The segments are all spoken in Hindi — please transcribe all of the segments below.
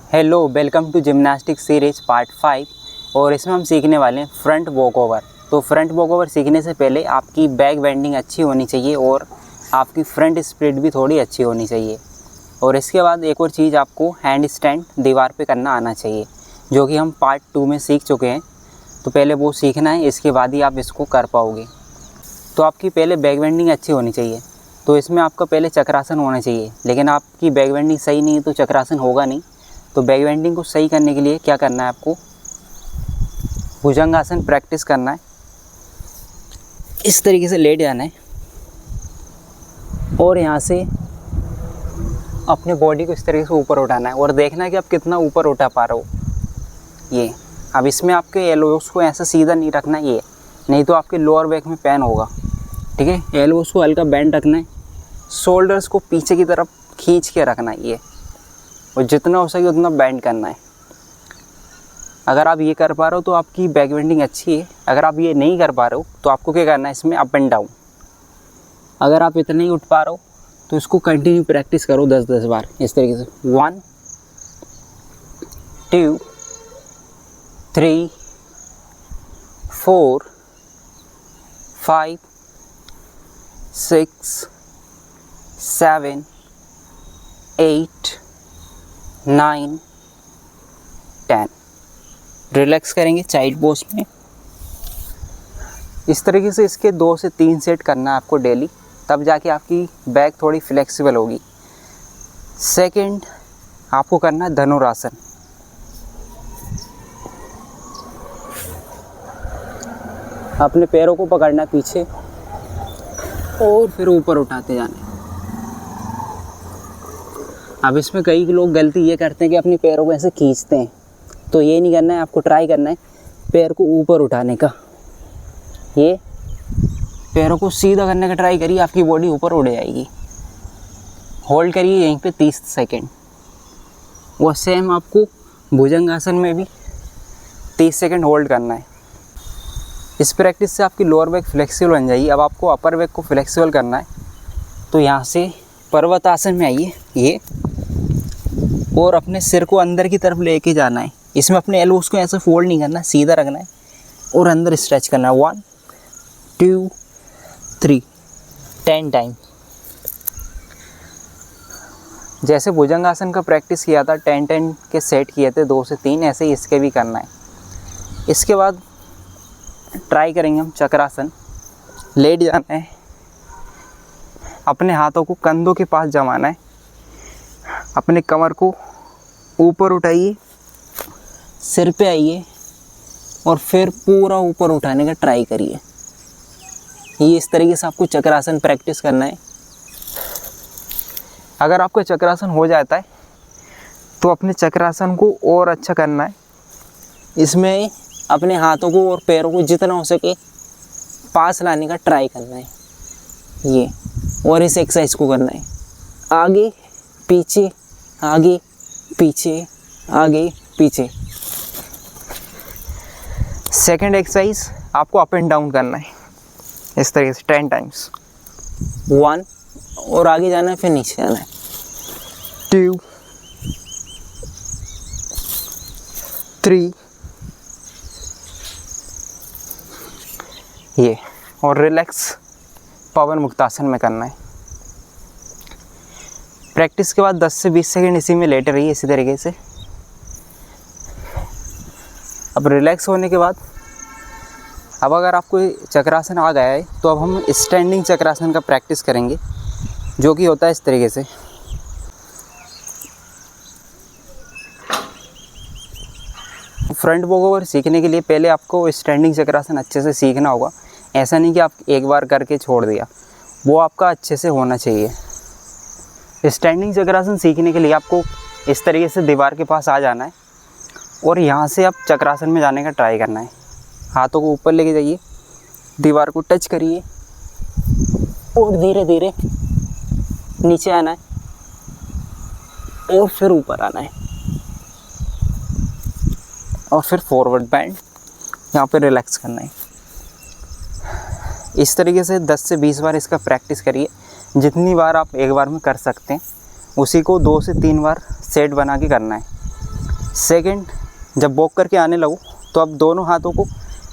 Hello, welcome to gymnastic series part 5 और इसमें हम सीखने वाले हैं फ्रंट वॉक ओवर। तो फ्रंट वॉक ओवर सीखने से पहले आपकी बैक बेंडिंग अच्छी होनी चाहिए और आपकी फ्रंट स्प्लिट भी थोड़ी अच्छी होनी चाहिए। और इसके बाद एक और चीज़, आपको हैंड स्टैंड दीवार पे करना आना चाहिए, जो कि हम पार्ट 2 में सीख चुके हैं। तो पहले वो सीखना है, इसके बाद ही आप इसको कर पाओगे। तो आपकी पहले बैक बेंडिंग अच्छी होनी चाहिए। तो इसमें आपका पहले चक्रासन होना चाहिए, लेकिन आपकी बैक बेंडिंग सही नहीं है तो चक्रासन होगा नहीं। तो बैक बेंडिंग को सही करने के लिए क्या करना है, आपको भुजंगासन प्रैक्टिस करना है। इस तरीके से लेट जाना है और यहाँ से अपने बॉडी को इस तरीके से ऊपर उठाना है और देखना है कि आप कितना ऊपर उठा पा रहे हो। ये अब इसमें आपके एल्बोस को ऐसा सीधा नहीं रखना है, ये नहीं तो आपके लोअर बैक में पेन होगा। ठीक है, एल्बोस को हल्का बेंड रखना है, शोल्डर्स को पीछे की तरफ खींच के रखना है ये, और जितना हो सके उतना बेंड करना है। अगर आप ये कर पा रहे हो तो आपकी बैक बेंडिंग अच्छी है। अगर आप ये नहीं कर पा रहे हो तो आपको क्या करना है, इसमें अप एंड डाउन। अगर आप इतना ही उठ पा रहे हो तो इसको कंटिन्यू प्रैक्टिस करो 10-10 बार इस तरीके से। 1 2 3 4 5 6 7 8 9 10। रिलैक्स करेंगे चाइल्ड पोज में। इस तरीके से इसके 2 से 3 सेट करना है आपको डेली, तब जाके आपकी बैक थोड़ी फ्लेक्सिबल होगी। सेकंड, आपको करना है धनुरासन। अपने पैरों को पकड़ना है पीछे और फिर ऊपर उठाते जाना है। अब इसमें कई लोग गलती ये करते हैं कि अपने पैरों को ऐसे खींचते हैं, तो ये नहीं करना है। आपको ट्राई करना है पैर को ऊपर उठाने का। ये पैरों को सीधा करने का ट्राई करिए, आपकी बॉडी ऊपर उड़ जाएगी। होल्ड करिए यहीं पे 30 सेकेंड। वो सेम आपको भुजंगासन में भी 30 सेकेंड होल्ड करना है। इस प्रैक्टिस से आपकी लोअर बैक फ्लेक्सिबल बन जाएगी। अब आपको अपर बैक को फ्लेक्सिबल करना है, तो यहाँ से पर्वतासन में आइए ये, और अपने सिर को अंदर की तरफ लेके जाना है। इसमें अपने एल्बोस को ऐसे फोल्ड नहीं करना, सीधा रखना है और अंदर स्ट्रेच करना है। 1 2 3 10 टाइम। जैसे भुजंगासन का प्रैक्टिस किया था, 10-10 के सेट किए थे 2 से 3, ऐसे ही इसके भी करना है। इसके बाद ट्राई करेंगे हम चक्रासन। लेट जाना है, अपने हाथों को कंधों के पास जमाना है, अपने कमर को ऊपर उठाइए, सिर पे आइए और फिर पूरा ऊपर उठाने का ट्राई करिए। ये इस तरीके से आपको चक्रासन प्रैक्टिस करना है। अगर आपका चक्रासन हो जाता है तो अपने चक्रासन को और अच्छा करना है। इसमें अपने हाथों को और पैरों को जितना हो सके पास लाने का ट्राई करना है ये, और इस एक्सरसाइज को करना है। आगे पीछे, आगे पीछे, आगे पीछे। सेकंड एक्सरसाइज, आपको अप एंड डाउन करना है इस तरीके से 10 टाइम्स। 1 और आगे जाना है, फिर नीचे जाना है। 2 3 ये, और रिलैक्स पवन मुक्तासन में करना है। प्रैक्टिस के बाद 10 से 20 सेकंड इसी में लेटे रहिए इसी तरीके से। अब रिलैक्स होने के बाद, अब अगर आपको चक्रासन आ गया है तो अब हम स्टैंडिंग चक्रासन का प्रैक्टिस करेंगे, जो कि होता है इस तरीके से। फ्रंट वॉक ओवर सीखने के लिए पहले आपको स्टैंडिंग चक्रासन अच्छे से सीखना होगा। ऐसा नहीं कि आप एक बार करके छोड़ दिया, वो आपका अच्छे से होना चाहिए। स्टैंडिंग चक्रासन सीखने के लिए आपको इस तरीके से दीवार के पास आ जाना है और यहाँ से आप चक्रासन में जाने का ट्राई करना है। हाथों को ऊपर लेके जाइए, दीवार को टच करिए और धीरे धीरे नीचे आना है और फिर ऊपर आना है और फिर फॉरवर्ड बेंड, यहाँ पे रिलैक्स करना है। इस तरीके से 10 से 20 बार इसका प्रैक्टिस करिए। जितनी बार आप एक बार में कर सकते हैं, उसी को 2 से 3 बार सेट बना के करना है। सेकंड, जब वॉक करके आने लगो तो अब दोनों हाथों को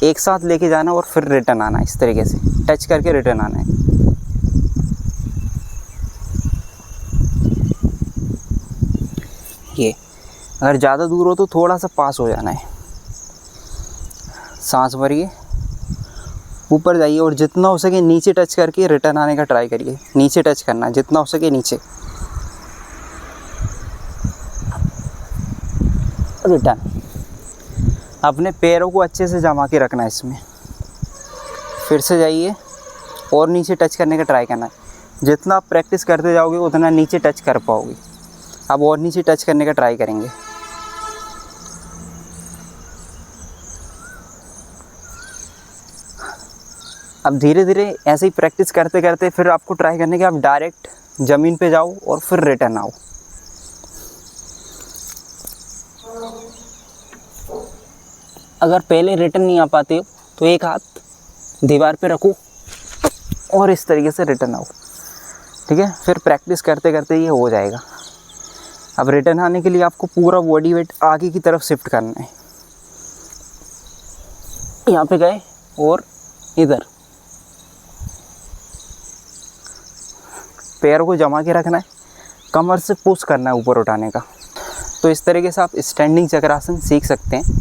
एक साथ लेके जाना और फिर रिटर्न आना, इस तरीके से टच करके रिटर्न आना है। ये अगर ज़्यादा दूर हो तो थोड़ा सा पास हो जाना है। सांस भरिए, ऊपर जाइए और जितना हो सके नीचे टच करके रिटर्न आने का ट्राई करिए। नीचे टच करना है जितना हो सके नीचे, रिटर्न। अपने पैरों को अच्छे से जमा के रखना है इसमें। फिर से जाइए और नीचे टच करने का ट्राई करना है। जितना आप प्रैक्टिस करते जाओगे उतना नीचे टच कर पाओगे। अब और नीचे टच करने का ट्राई करेंगे। अब धीरे धीरे ऐसे ही प्रैक्टिस करते करते फिर आपको ट्राई करने के आप डायरेक्ट ज़मीन पे जाओ और फिर रिटर्न आओ। अगर पहले रिटर्न नहीं आ पाते हो तो एक हाथ दीवार पे रखो और इस तरीके से रिटर्न आओ। ठीक है, फिर प्रैक्टिस करते करते ये हो जाएगा। अब रिटर्न आने के लिए आपको पूरा बॉडी वेट आगे की तरफ शिफ्ट करना है। यहाँ पे गए और इधर पैरों को जमा के रखना है, कमर से पुश करना है ऊपर उठाने का। तो इस तरीके से आप स्टैंडिंग चक्रासन सीख सकते हैं।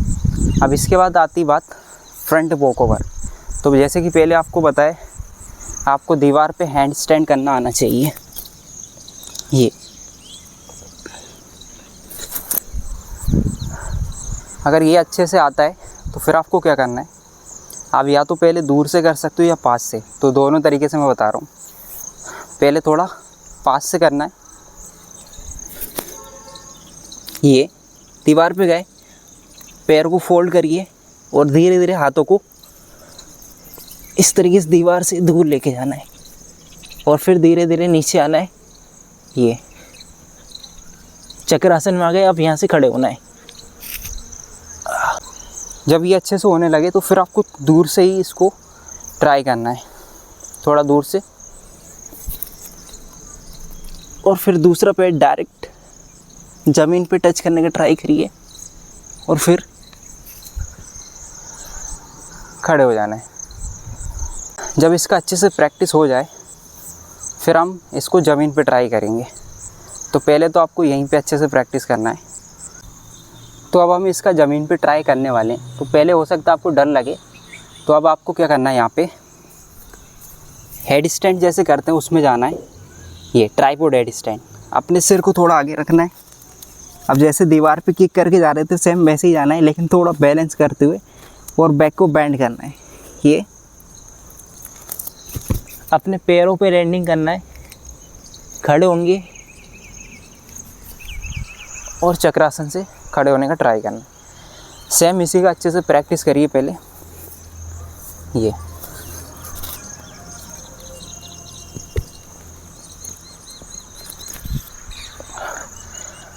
अब इसके बाद आती बात फ्रंट वॉक ओवर। तो जैसे कि पहले आपको बताया, आपको दीवार पे हैंड स्टैंड करना आना चाहिए। ये अगर ये अच्छे से आता है तो फिर आपको क्या करना है, आप या तो पहले दूर से कर सकते हो या पास से। तो दोनों तरीके से मैं बता रहा हूँ। पहले थोड़ा पास से करना है। ये दीवार पे गए, पैर को फोल्ड करिए और धीरे धीरे हाथों को इस तरीके से दीवार से दूर लेके जाना है और फिर धीरे धीरे नीचे आना है। ये चक्रासन में आ गए। अब यहाँ से खड़े होना है। जब ये अच्छे से होने लगे तो फिर आपको दूर से ही इसको ट्राई करना है, थोड़ा दूर से, और फिर दूसरा पैर डायरेक्ट ज़मीन पे टच करने का ट्राई करिए और फिर खड़े हो जाना है। जब इसका अच्छे से प्रैक्टिस हो जाए फिर हम इसको ज़मीन पे ट्राई करेंगे। तो पहले तो आपको यहीं पे अच्छे से प्रैक्टिस करना है। तो अब हम इसका ज़मीन पे ट्राई करने वाले हैं। तो पहले हो सकता है आपको डर लगे, तो अब आपको क्या करना है, यहाँ पे हेड स्टैंड जैसे करते हैं उसमें जाना है। ये ट्राइपॉड हेड स्टैंड, अपने सिर को थोड़ा आगे रखना है। अब जैसे दीवार पे किक करके जा रहे थे सेम वैसे ही जाना है, लेकिन थोड़ा बैलेंस करते हुए और बैक को बैंड करना है। ये अपने पैरों पे लैंडिंग करना है, खड़े होंगे और चक्रासन से खड़े होने का ट्राई करना है। सेम इसी का अच्छे से प्रैक्टिस करिए पहले। ये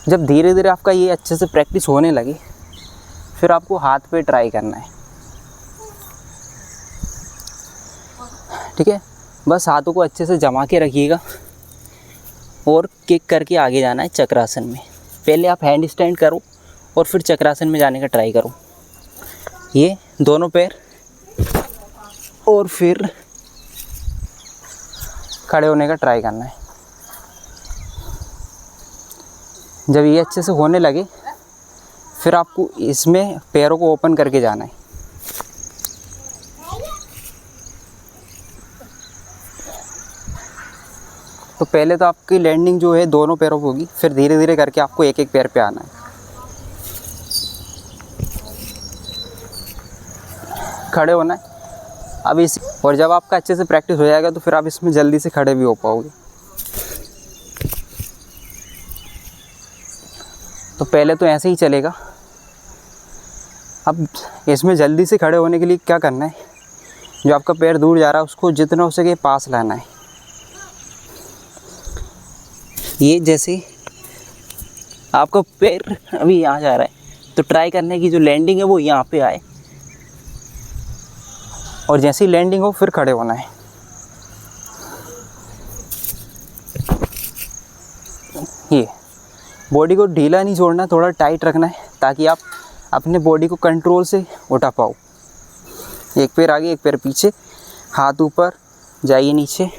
जब धीरे धीरे आपका ये अच्छे से प्रैक्टिस होने लगे फिर आपको हाथ पे ट्राई करना है। ठीक है, बस हाथों को अच्छे से जमा के रखिएगा और किक करके आगे जाना है चक्रासन में। पहले आप हैंड स्टैंड करो और फिर चक्रासन में जाने का ट्राई करो। ये दोनों पैर और फिर खड़े होने का ट्राई करना है। जब ये अच्छे से होने लगे फिर आपको इसमें पैरों को ओपन करके जाना है। तो पहले तो आपकी लैंडिंग जो है दोनों पैरों पे होगी, फिर धीरे धीरे करके आपको एक एक पैर पे आना है। खड़े होना है अब इस, और जब आपका अच्छे से प्रैक्टिस हो जाएगा तो फिर आप इसमें जल्दी से खड़े भी हो पाओगे। तो पहले तो ऐसे ही चलेगा। अब इसमें जल्दी से खड़े होने के लिए क्या करना है, जो आपका पैर दूर जा रहा है उसको जितना हो सके पास लाना है। ये जैसे आपका पैर अभी यहाँ जा रहा है तो ट्राई करने की जो लैंडिंग है वो यहाँ पे आए और जैसे ही लैंडिंग हो फिर खड़े होना है। ये बॉडी को ढीला नहीं छोड़ना, थोड़ा टाइट रखना है ताकि आप अपने बॉडी को कंट्रोल से उठा पाओ। एक पैर आगे, एक पैर पीछे, हाथ ऊपर, जाइए नीचे।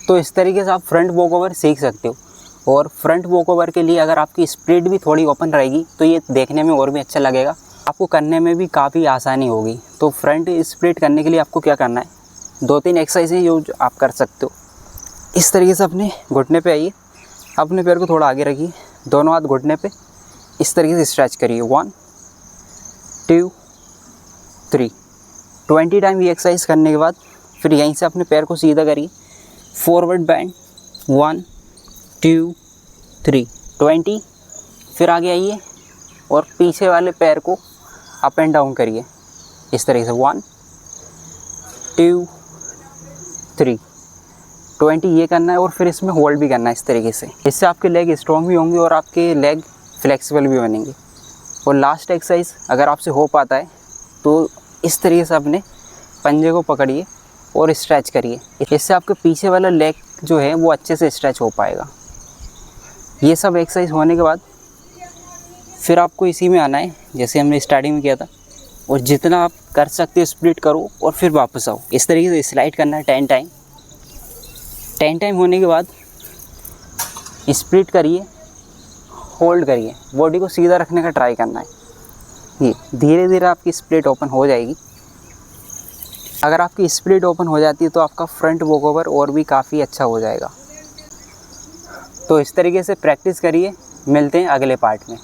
तो इस तरीके से आप फ्रंट वॉक ओवर सीख सकते हो। और फ्रंट वॉक ओवर के लिए अगर आपकी स्प्लिट भी थोड़ी ओपन रहेगी तो ये देखने में और भी अच्छा लगेगा, आपको करने में भी काफ़ी आसानी होगी। तो फ्रंट स्प्लिट करने के लिए आपको क्या करना है, 2-3 एक्सरसाइज हैं जो आप कर सकते हो। इस तरीके से अपने घुटने पे आइए, अपने पैर को थोड़ा आगे रखिए, दोनों हाथ घुटने पे, इस तरीके से स्ट्रेच करिए। 1 2 3 20 टाइम ये एक्सरसाइज करने के बाद फिर यहीं से अपने पैर को सीधा करिए, फॉरवर्ड बैंड 1 2 3 20। फिर आगे आइए और पीछे वाले पैर को अप एंड डाउन करिए इस तरीके से। 1 2 3 20 ये करना है और फिर इसमें होल्ड भी करना है इस तरीके से। इससे आपके लेग स्ट्रॉन्ग भी होंगे और आपके लेग फ्लेक्सिबल भी बनेंगे। और लास्ट एक्सरसाइज अगर आपसे हो पाता है तो इस तरीके से अपने पंजे को पकड़िए और स्ट्रेच करिए, इससे आपके पीछे वाला लेग जो है वो अच्छे से स्ट्रेच हो पाएगा। ये सब एक्सरसाइज होने के बाद फिर आपको इसी में आना है जैसे हमने स्टार्टिंग में किया था, और जितना आप कर सकते हो स्प्लिट करो और फिर वापस आओ। इस तरीके से स्लाइड करना है 10 टाइम। 10 टाइम होने के बाद स्प्लिट करिए, होल्ड करिए, बॉडी को सीधा रखने का ट्राई करना है। ये धीरे धीरे आपकी स्प्लिट ओपन हो जाएगी। अगर आपकी स्प्लिट ओपन हो जाती है तो आपका फ्रंट वॉक ओवर और भी काफ़ी अच्छा हो जाएगा। तो इस तरीके से प्रैक्टिस करिए, मिलते हैं अगले पार्ट में।